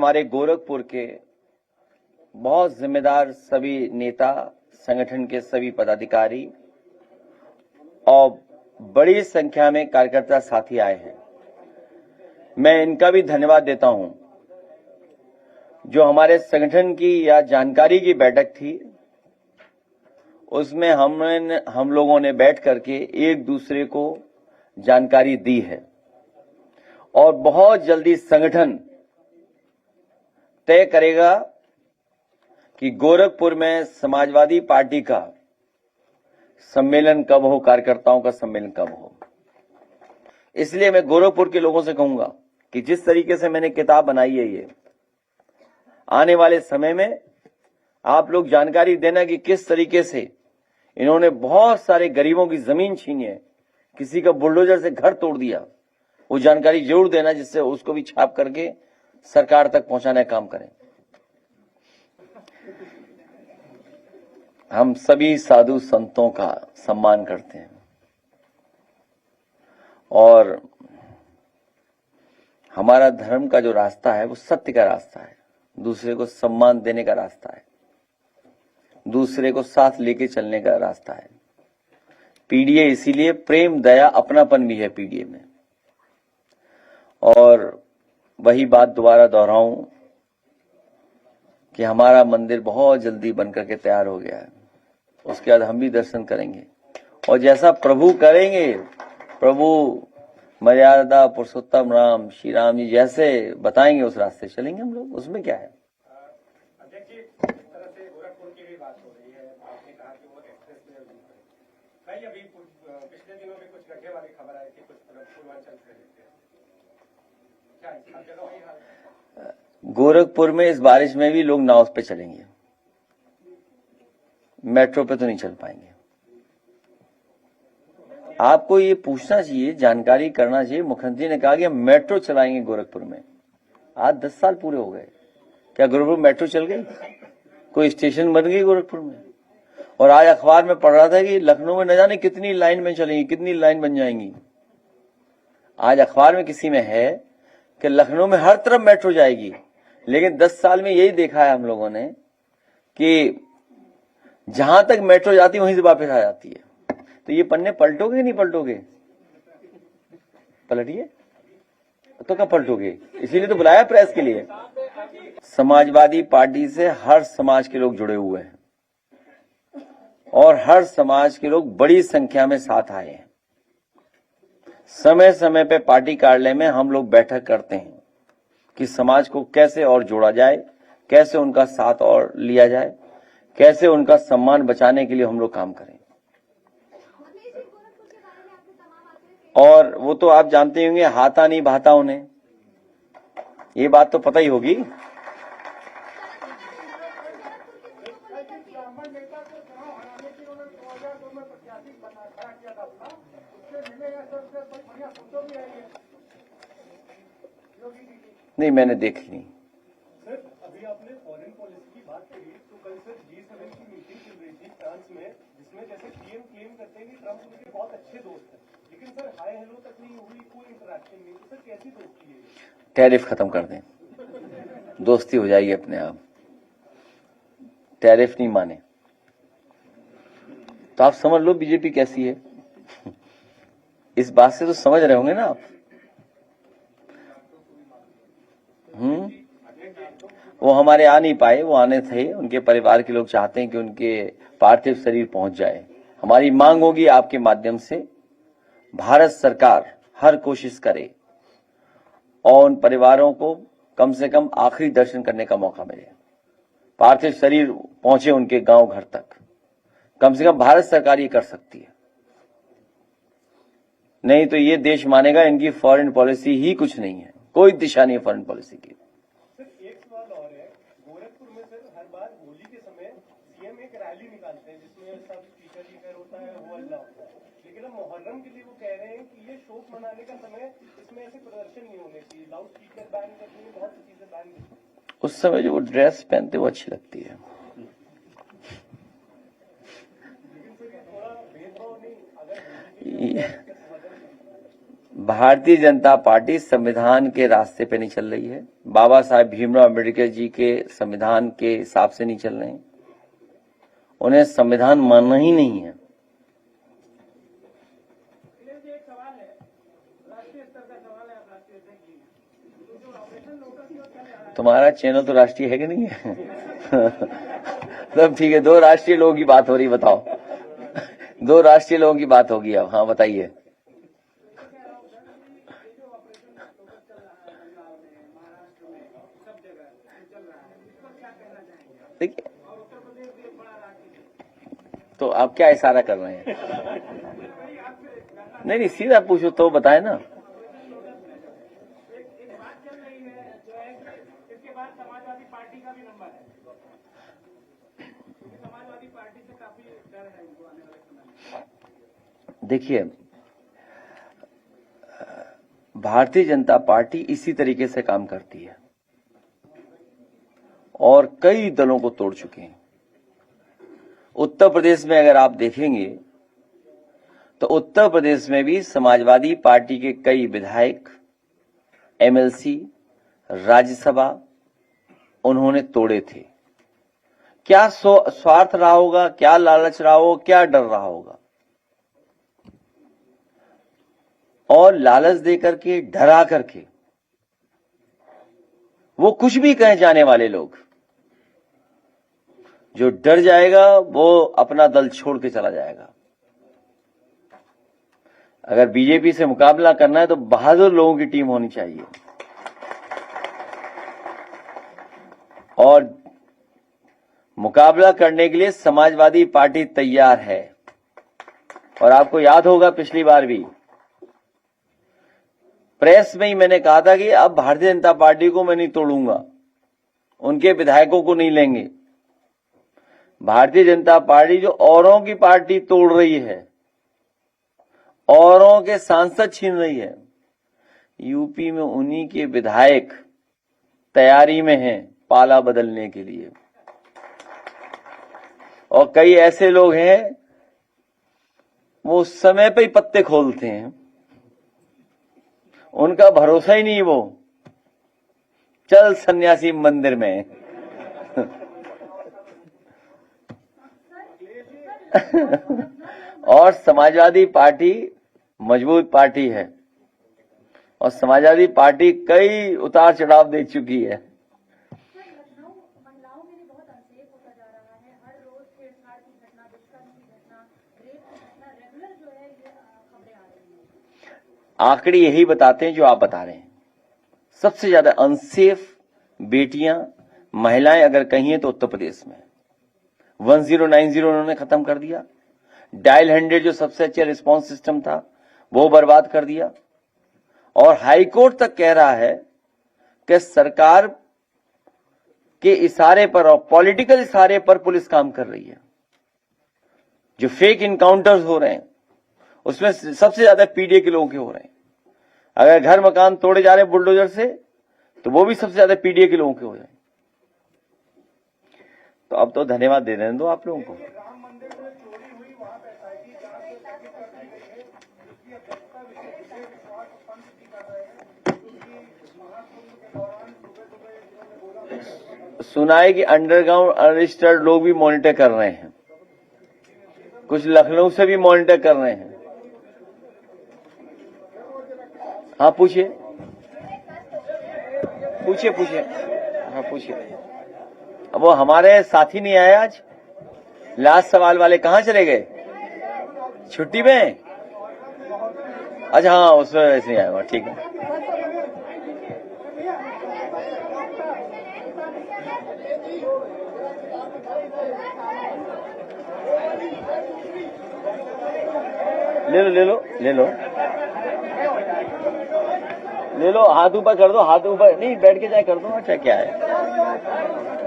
हमारे गोरखपुर के बहुत जिम्मेदार सभी नेता, संगठन के सभी पदाधिकारी और बड़ी संख्या में कार्यकर्ता साथी आए हैं। मैं इनका भी धन्यवाद देता हूं। जो हमारे संगठन की या जानकारी की बैठक थी, उसमें हम लोगों ने बैठ करके एक दूसरे को जानकारी दी है और बहुत जल्दी संगठन तय करेगा कि गोरखपुर में समाजवादी पार्टी का सम्मेलन कब हो, कार्यकर्ताओं का सम्मेलन कब हो। इसलिए मैं गोरखपुर के लोगों से कहूंगा कि जिस तरीके से मैंने किताब बनाई है, ये आने वाले समय में आप लोग जानकारी देना कि किस तरीके से इन्होंने बहुत सारे गरीबों की जमीन छीनी है, किसी का बुलडोजर से घर तोड़ दिया। वो जानकारी जरूर देना, जिससे उसको भी छाप करके सरकार तक पहुंचाने का काम करें। हम सभी साधु संतों का सम्मान करते हैं और हमारा धर्म का जो रास्ता है वो सत्य का रास्ता है, दूसरे को सम्मान देने का रास्ता है, दूसरे को साथ लेके चलने का रास्ता है। पीडीए इसीलिए प्रेम, दया, अपनापन भी है पीडीए में। और वही बात दोबारा दोहराऊं कि हमारा मंदिर बहुत जल्दी बनकर के तैयार हो गया है। उसके बाद हम भी दर्शन करेंगे और जैसा प्रभु करेंगे, प्रभु मर्यादा पुरुषोत्तम राम श्री राम जी जैसे बताएंगे उस रास्ते चलेंगे हम लोग। उसमें क्या है। पिछले दिनों में कुछ गड्ढे वाली खबर आई थी, कुछ पूर्वांचल से क्या हर जगह वही हाल है? गोरखपुर में इस बारिश में भी लोग नाव पे चलेंगे, मेट्रो पे तो नहीं चल पाएंगे। आपको ये पूछना चाहिए, जानकारी करना चाहिए। मुख्यमंत्री ने कहा कि हम मेट्रो चलाएंगे गोरखपुर में। आज 10 साल पूरे हो गए, क्या गोरखपुर मेट्रो चल गई? कोई स्टेशन बन गई गोरखपुर में? और आज अखबार में पढ़ रहा था कि लखनऊ में न जाने कितनी लाइन में चलेंगी, कितनी लाइन बन जाएंगी। आज अखबार में किसी में है कि लखनऊ में हर तरफ मेट्रो जाएगी, लेकिन 10 साल में यही देखा है हम लोगों ने कि जहां तक मेट्रो जाती है वहीं से वापस आ जाती है। तो ये पन्ने पलटोगे कि नहीं पलटोगे? पलटिए तो कब पलटोगे? इसीलिए तो बुलाया प्रेस के लिए। समाजवादी पार्टी से हर समाज के लोग जुड़े हुए हैं और हर समाज के लोग बड़ी संख्या में साथ आए हैं। समय समय पे पार्टी कार्यालय में हम लोग बैठक करते हैं कि समाज को कैसे और जोड़ा जाए, कैसे उनका साथ और लिया जाए, कैसे उनका सम्मान बचाने के लिए हम लोग काम करें। और वो तो आप जानते होंगे, हाथा नहीं भाता उन्हें, ये बात तो पता ही होगी। नहीं, मैंने देखी नहीं। सर, अभी आपने फॉरेन पॉलिसी की बात करी, तो कल सर G7 की मीटिंग चल रही थी फ्रांस में, जिसमें जैसे पीएम क्लेम करते हैं कि ट्रंप उनके बहुत अच्छे दोस्त हैं, लेकिन सर हाय हेलो तक नहीं हुई, कोई इंटरेक्शन नहीं। तो सर कैसी दोस्ती है? टैरिफ खत्म कर दें, दोस्ती हो जाएगी अपने आप। टैरिफ नहीं माने तो आप समझ लो बीजेपी कैसी है। इस बात से तो समझ रहे होंगे ना आप। वो हमारे आ नहीं पाए, वो आने थे। उनके परिवार के लोग चाहते हैं कि उनके पार्थिव शरीर पहुंच जाए। हमारी मांग होगी आपके माध्यम से भारत सरकार हर कोशिश करे और उन परिवारों को कम से कम आखिरी दर्शन करने का मौका मिले, पार्थिव शरीर पहुंचे उनके गांव घर तक। कम से कम भारत सरकार ये कर सकती है, नहीं तो ये देश मानेगा इनकी फॉरेन पॉलिसी ही कुछ नहीं है, कोई दिशा नहीं है फॉरेन पॉलिसी की। सर एक सवाल और है, गोरखपुर में सर हर बार होली के समय सीएम एक रैली निकालते हैं जिसमें सब स्पीकर लीकर होता है, वो अल्लाह होता है, लेकिन अब मुहर्रम के लिए वो कह रहे हैं कि ये शोक मनाने का समय, इसमें ऐसे प्रदर्शन नहीं होने चाहिए, लाउड स्पीकर बैन कर देंगे, बहुत सी चीजें बैन कर देंगे। उस समय जो वो ड्रेस पहनते वो अच्छी लगती है। भारतीय जनता पार्टी संविधान के रास्ते पे नहीं चल रही है, बाबा साहेब भीमराव अम्बेडकर जी के संविधान के हिसाब से नहीं चल रहे हैं, उन्हें संविधान मानना ही नहीं है। तुम्हारा चैनल तो राष्ट्रीय है कि नहीं है? तब ठीक है, 2 राष्ट्रीय लोगों की बात हो रही, बताओ। 2 राष्ट्रीय लोगों की बात होगी अब। हाँ बताइए। देखिए, तो आप क्या इशारा कर रहे हैं? नहीं, सीधा पूछो तो बताए ना। समाजवादी पार्टी का भी नंबर है, समाजवादी पार्टी से काफी डर है इनको आने वाले समय में। देखिए, भारतीय जनता पार्टी इसी तरीके से काम करती है और कई दलों को तोड़ चुके हैं। उत्तर प्रदेश में अगर आप देखेंगे तो उत्तर प्रदेश में भी समाजवादी पार्टी के कई विधायक, एमएलसी, राज्यसभा उन्होंने तोड़े थे। क्या स्वार्थ रहा होगा, क्या लालच रहा होगा, क्या डर रहा होगा, और लालच देकर के, डरा करके वो कुछ भी कहे जाने वाले लोग, जो डर जाएगा वो अपना दल छोड़ के चला जाएगा। अगर बीजेपी से मुकाबला करना है तो बहादुर लोगों की टीम होनी चाहिए, और मुकाबला करने के लिए समाजवादी पार्टी तैयार है। और आपको याद होगा पिछली बार भी प्रेस में ही मैंने कहा था कि अब भारतीय जनता पार्टी को मैं नहीं तोड़ूंगा, उनके विधायकों को नहीं लेंगे। भारतीय जनता पार्टी जो औरों की पार्टी तोड़ रही है, औरों के सांसद छीन रही है, यूपी में उन्हीं के विधायक तैयारी में हैं पाला बदलने के लिए। और कई ऐसे लोग हैं वो समय पे ही पत्ते खोलते हैं, उनका भरोसा ही नहीं, वो चल सन्यासी मंदिर में। और समाजवादी पार्टी मजबूत पार्टी है, और समाजवादी पार्टी कई उतार चढ़ाव दे चुकी है। महिलाओं के लिए बहुत अनसेफ होता जा रहा है। हर रोज छेड़छाड़ की घटना, दुष्कर्म की घटना, रेप की घटना रेगुलर जो है ये खबरें आ रही हैं। आंकड़े यही बताते हैं जो आप बता रहे हैं। सबसे ज्यादा अनसेफ बेटियां, महिलाएं अगर कहीं हैं तो उत्तर प्रदेश में 1090 उन्होंने खत्म कर दिया। डायल 100 जो सबसे अच्छा रिस्पांस सिस्टम था वो बर्बाद कर दिया। और हाईकोर्ट तक कह रहा है कि सरकार के इशारे पर और पॉलिटिकल इशारे पर पुलिस काम कर रही है। जो फेक इनकाउंटर्स हो रहे हैं उसमें सबसे ज्यादा पीडीए के लोगों के हो रहे हैं। अगर घर मकान तोड़े जा रहे हैं बुलडोजर से तो वो भी सबसे ज्यादा पीडीए के लोगों के हो जाए। तो अब तो धन्यवाद दे देने दो आप लोगों को। राम मंदिर में चोरी हुई, वहां पे एसआईटी जांच स्थगित कर दी गई है, जिसकी अध्यक्षता विशेष विश्वास पंत जी कर रहे हैं, क्योंकि महाकुंभ के दौरान सुबह इन्होंने बोला। सुना है कि अंडरग्राउंड अनरजिस्टर्ड लोग भी मॉनिटर कर रहे हैं, कुछ लखनऊ से भी मॉनिटर कर रहे हैं। हाँ पूछिए पूछिए पूछिए, हाँ पूछिए। अब वो हमारे साथी नहीं आए आज, लास्ट सवाल वाले कहाँ चले गए? छुट्टी में? अच्छा हाँ, उसमें वैसे नहीं आया हुआ, ठीक है। ले लो ले लो ले लो ले लो, हाथ ऊपर कर दो, हाथ ऊपर नहीं, बैठ के जाए कर दो। अच्छा क्या है?